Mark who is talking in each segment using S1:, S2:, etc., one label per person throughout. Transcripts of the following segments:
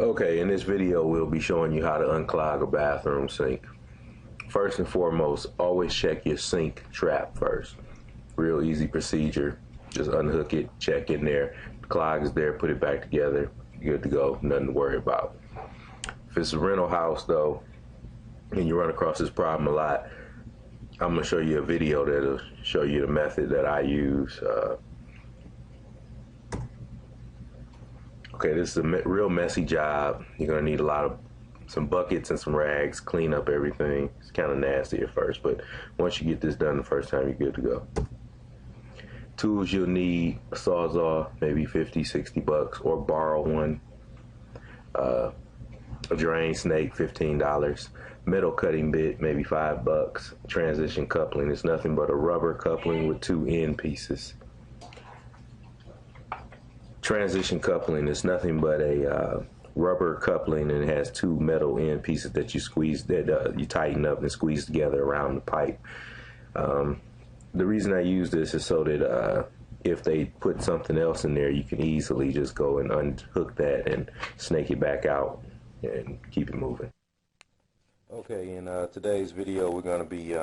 S1: Okay, in this video we'll be showing you how to unclog a bathroom sink. First and foremost, always check your sink trap first. Real easy procedure. Just unhook it, check in there. The clog is there, put it back together. Good to go, nothing to worry about. If it's a rental house though, and you run across this problem a lot, I'm gonna show you a video that'll show you the method that I use. Okay, this is a real messy job. You're gonna need some buckets and some rags, clean up everything. It's kind of nasty at first, but once you get this done the first time, you're good to go. Tools you'll need: a Sawzall, maybe 50, 60 bucks, or borrow one. A drain snake, $15. Metal cutting bit, maybe $5. Transition coupling, it's nothing but a rubber coupling with two end pieces. Transition coupling is nothing but a rubber coupling, and it has two metal end pieces that you squeeze, that you tighten up and squeeze together around the pipe. The reason I use this is so that if they put something else in there, you can easily just go and unhook that and snake it back out and keep it moving. Okay, in today's video we're going to be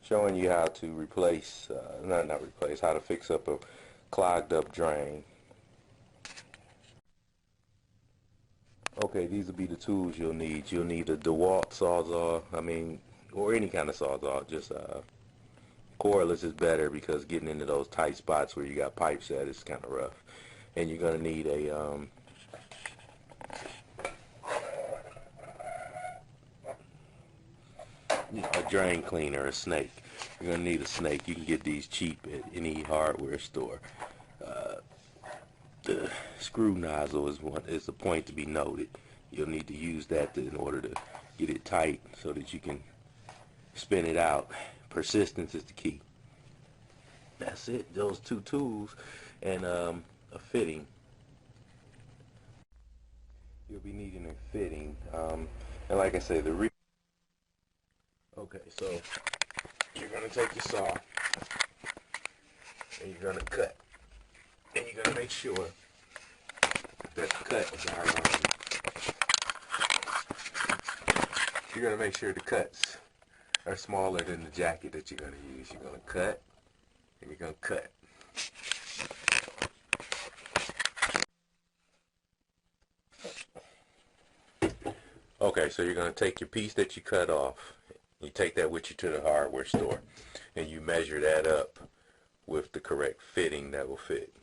S1: showing you how to replace, not replace, how to fix up a clogged up drain. Okay, these will be the tools you'll need. You'll need a DeWalt Sawzall, or any kind of Sawzall. Just cordless is better because getting into those tight spots where you got pipes at is kind of rough. And you're going to need a drain cleaner, a snake. You're going to need a snake. You can get these cheap at any hardware store. The screw nozzle is a point to be noted. You'll need to use that in order to get it tight so that you can spin it out. Persistence is the key. That's it. Those two tools and a fitting. You'll be needing a fitting. And like I say, okay, so you're going to take your saw and you're going to cut. And you're going to make sure that the cuts you're going to make sure the cuts are smaller than the jacket that you're going to use. You're going to cut and you're going to cut. Okay, so you're going to take your piece that you cut off. You take that with you to the hardware store and you measure that up with the correct fitting that will fit.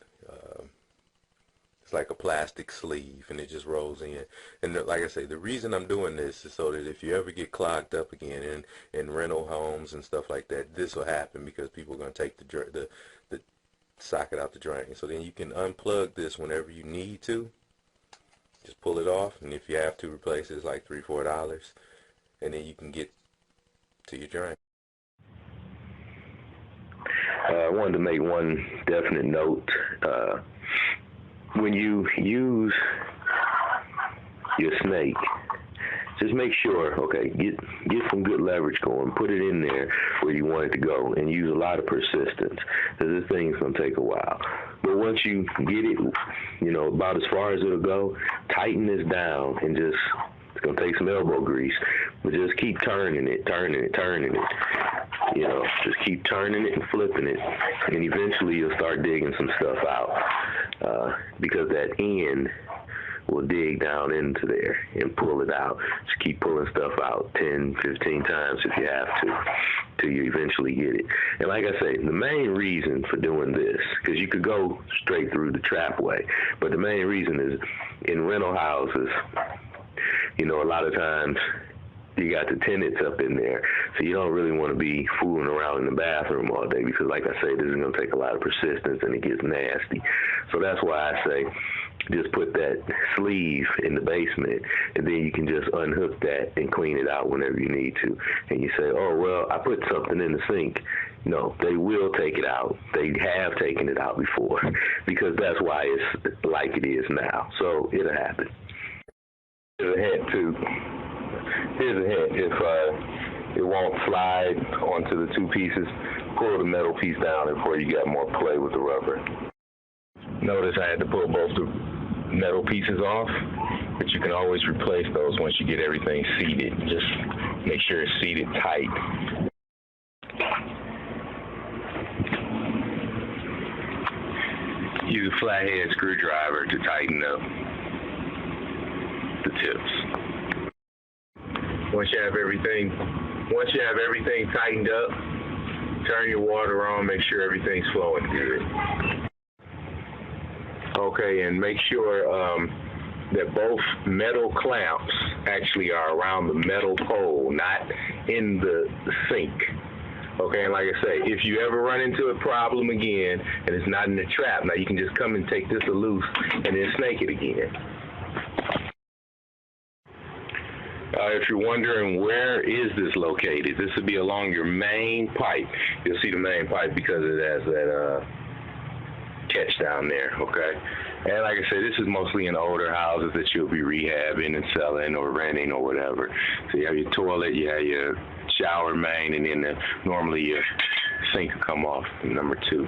S1: It's like a plastic sleeve and it just rolls in. And like I say, the reason I'm doing this is so that if you ever get clogged up again in rental homes and stuff like that, this will happen because people are going to take the socket out the drain. So then you can unplug this whenever you need to. Just pull it off, and if you have to replace it, it's like $3 or $4, and then you can get to your drain. I wanted to make one definite note. When you use your snake, just make sure, okay, get some good leverage going, put it in there where you want it to go, and use a lot of persistence, because this thing's going to take a while. But once you get it, about as far as it'll go, tighten this down and just, it's going to take some elbow grease, but just keep turning it. Just keep turning it and flipping it, and eventually you'll start digging some stuff out, because that end will dig down into there and pull it out. Just keep pulling stuff out 10, 15 times if you have to, till you eventually get it. And like I say, the main reason for doing this, because you could go straight through the trap way, but the main reason is in rental houses, a lot of times you got the tenants up in there, so you don't really want to be fooling around in the bathroom all day, because like I say, this is going to take a lot of persistence and it gets nasty. So that's why I say just put that sleeve in the basement, and then you can just unhook that and clean it out whenever you need to. And you say, oh, well, I put something in the sink. No, they will take it out. They have taken it out before, because that's why it's like it is now. So it'll happen. Here's a head, too. Here's a head. If it won't slide onto the two pieces, pull the metal piece down before you got more play with the rubber. Notice I had to pull both the
S2: metal pieces off, but you can always replace those once you get everything seated. Just make sure it's seated tight.
S1: Use a flathead screwdriver to tighten up the tips.
S2: Once you have everything tightened up, turn your water on, make sure everything's flowing good. Okay, and make sure that both metal clamps actually are around the metal pole, not in the sink. Okay, and like I say, if you ever run into a problem again and it's not in the trap, now you can just come and take this loose and then snake it again. If you're wondering where is this located, this would be along your main pipe. You'll see the main pipe because it has that catch down there, okay? And like I said, this is mostly in older houses that you'll be rehabbing and selling or renting or whatever. So you have your toilet, you have your shower main, and then normally your sink will come off, number 2.